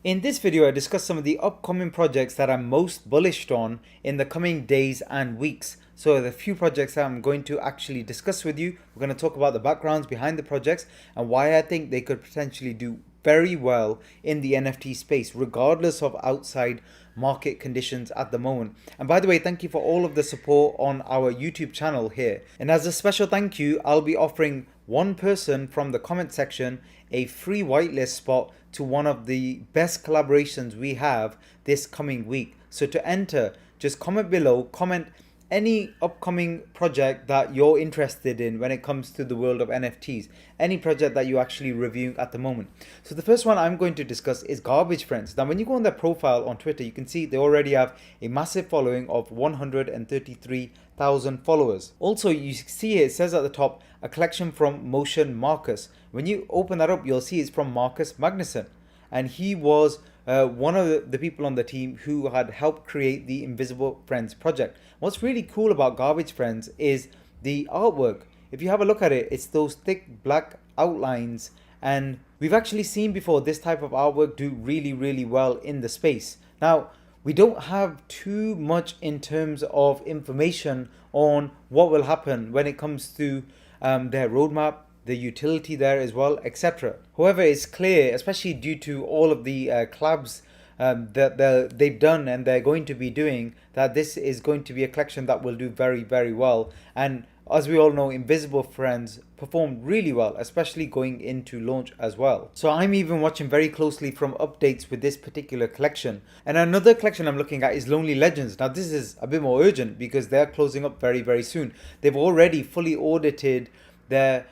In this video, I discuss some of the upcoming projects that I'm most bullish on in the coming days and weeks. So the few projects that I'm going to actually discuss with you. We're going to talk about the backgrounds behind the projects and why I think they could potentially do very well in the NFT space, regardless of outside market conditions at the moment. And by the way, thank you for all of the support on our YouTube channel here. And as a special thank you, I'll be offering one person from the comment section a free whitelist spot to one of the best collaborations we have this coming week. So to enter, just comment below, comment any upcoming project that you're interested in when it comes to the world of NFTs, any project that you're actually reviewing at the moment. So the first one I'm going to discuss is Garbage Friends. Now when you go on their profile on Twitter, you can see they already have a massive following of 133,000 followers. Also, you see here, it says at the top, a collection from Motion Marcus. When you open that up, you'll see it's from Marcus Magnuson, and he was one of the people on the team who had helped create the Invisible Friends project. What's really cool about Garbage Friends is the artwork. If you have a look at it, it's those thick black outlines, and we've actually seen before this type of artwork do really well in the space. Now, we don't have too much in terms of information on what will happen when it comes to their roadmap, the utility there as well, etc. However, it's clear, especially due to all of the collabs that they've done and they're going to be doing, that this is going to be a collection that will do very well. And as we all know, Invisible Friends performed really well, especially going into launch as well. So I'm even watching very closely from updates with this particular collection. And another collection I'm looking at is Lonely Legends. Now this is a bit more urgent because they're closing up very soon. They've already fully audited their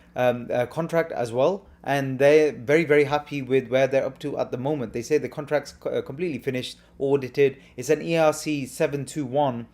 contract as well, and they're very happy with where they're up to at the moment. They say the contract's completely finished, audited. It's an ERC 721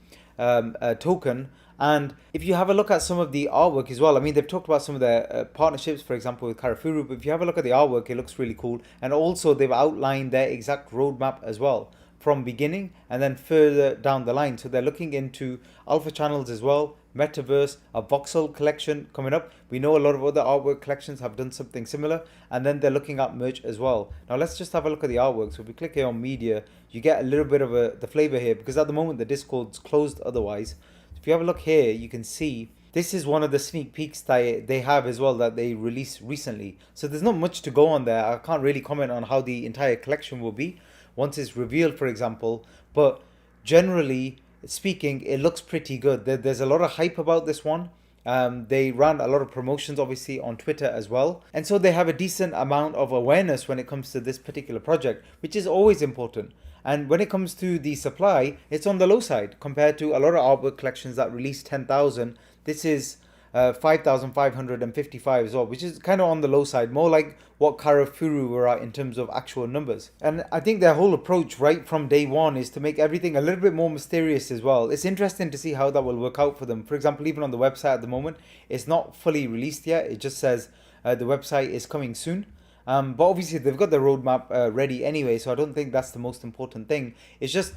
token. And if you have a look at some of the artwork as well, I mean, they've talked about some of their partnerships, for example, with Karafuru, but if you have a look at the artwork, it looks really cool. And also they've outlined their exact roadmap as well, from beginning and then further down the line. So they're looking into alpha channels as well, metaverse, a voxel collection coming up. We know a lot of other artwork collections have done something similar, and then they're looking at merch as well. Now let's just have a look at the artwork. So if we click here on media, you get a little bit of the flavor here, because at the moment the Discord's closed otherwise. If you have a look here, you can see this is one of the sneak peeks that they have as well that they released recently. So there's not much to go on there. I can't really comment on how the entire collection will be once it's revealed, for example, but generally speaking, it looks pretty good. There's a lot of hype about this one. They ran a lot of promotions obviously on Twitter as well, and so they have a decent amount of awareness when it comes to this particular project, which is always important. And when it comes to the supply, it's on the low side compared to a lot of artwork collections that release 10,000. This is 5,555 as well, which is kind of on the low side, more like what Karafuru were at in terms of actual numbers. And I think their whole approach right from day one is to make everything a little bit more mysterious as well. It's interesting to see how that will work out for them. For example, even on the website at the moment, it's not fully released yet. It just says the website is coming soon. But obviously they've got their roadmap ready anyway, so I don't think that's the most important thing. It's just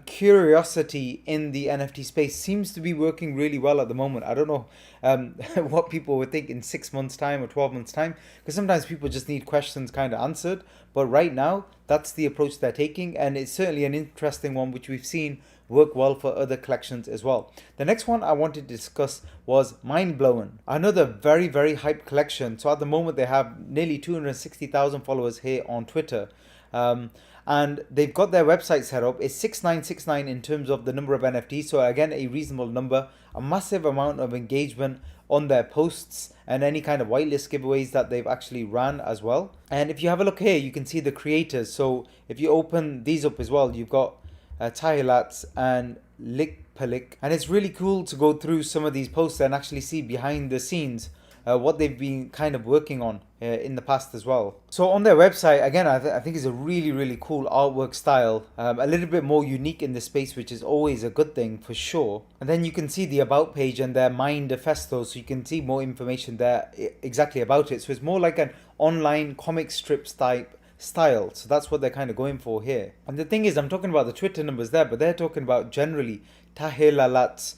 curiosity in the NFT space seems to be working really well at the moment. I don't know what people would think in 6 months time or 12 months time, because sometimes people just need questions kind of answered, but right now that's the approach they're taking, and it's certainly an interesting one which we've seen work well for other collections as well. The next one I wanted to discuss was Mindblowon, another very hyped collection. So at the moment they have nearly 260,000 followers here on Twitter. And they've got their website set up. It's 6969 in terms of the number of NFTs, so again a reasonable number, a massive amount of engagement on their posts and any kind of whitelist giveaways that they've actually ran as well. And if you have a look here, you can see the creators. So if you open these up as well, you've got Tahilats and Likpalik, and it's really cool to go through some of these posts and actually see behind the scenes what they've been kind of working on in the past as well. So on their website, again, I think it's a really cool artwork style, a little bit more unique in the space, which is always a good thing for sure. And then you can see the about page and their manifesto, so you can see more information there exactly about it. So it's more like an online comic strips type style, so that's what they're kind of going for here. And the thing is, I'm talking about the Twitter numbers there, but they're talking about generally Tahilalat's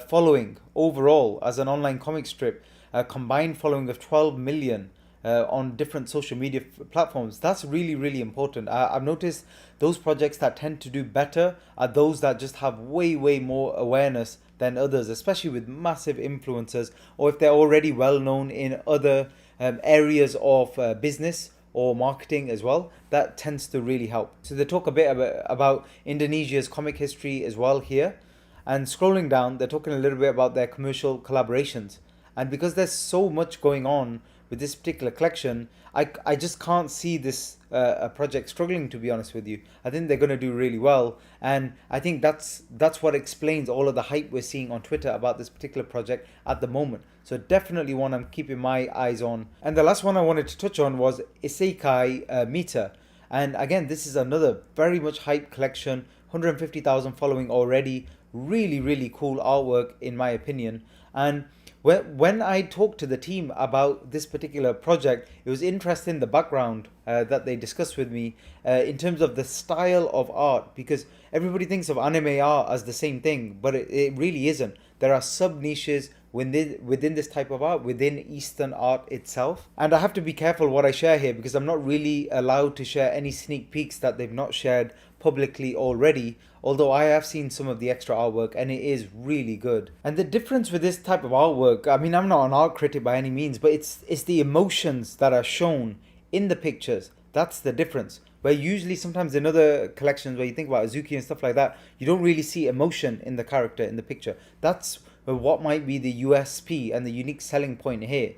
following overall as an online comic strip, a combined following of 12 million on different social media platforms. That's really, really important. I've noticed those projects that tend to do better are those that just have way, way more awareness than others, especially with massive influencers, or if they're already well known in other areas of business or marketing as well. That tends to really help. So they talk a bit about Indonesia's comic history as well here. And scrolling down, they're talking a little bit about their commercial collaborations. And because there's so much going on with this particular collection, I just can't see this a project struggling, to be honest with you. I think they're going to do really well, and I think that's what explains all of the hype we're seeing on Twitter about this particular project at the moment. So definitely one I'm keeping my eyes on. And the last one I wanted to touch on was Isekai Meter. And again, this is another very much hype collection, 150,000 following already. Really, really cool artwork in my opinion. And when I talked to the team about this particular project, it was interesting the background that they discussed with me in terms of the style of art, because everybody thinks of anime art as the same thing, but it really isn't. There are sub niches within this type of art, within Eastern art itself. And I have to be careful what I share here because I'm not really allowed to share any sneak peeks that they've not shared publicly already, although I have seen some of the extra artwork and it is really good. And the difference with this type of artwork, I mean, I'm not an art critic by any means, but it's the emotions that are shown in the pictures. That's the difference. Where usually sometimes in other collections where you think about Azuki and stuff like that, you don't really see emotion in the character in the picture. That's what might be the USP and the unique selling point here.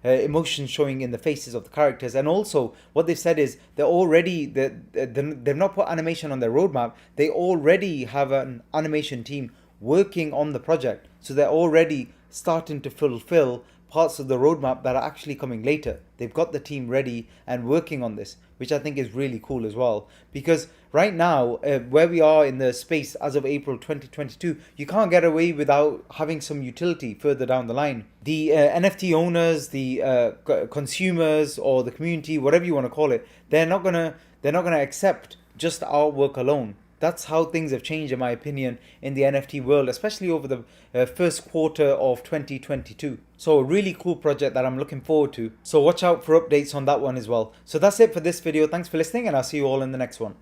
Emotion showing in the faces of the characters, and also what they've said is they've not put animation on their roadmap. They already have an animation team working on the project, so they're already starting to fulfill parts of the roadmap that are actually coming later. They've got the team ready and working on this, which I think is really cool as well. Because right now, where we are in the space as of April 2022, you can't get away without having some utility further down the line. The NFT owners, the consumers, or the community, whatever you want to call it, they're not gonna accept just artwork alone. That's how things have changed, in my opinion, in the NFT world, especially over the first quarter of 2022. So a really cool project that I'm looking forward to. So watch out for updates on that one as well. So that's it for this video. Thanks for listening, and I'll see you all in the next one.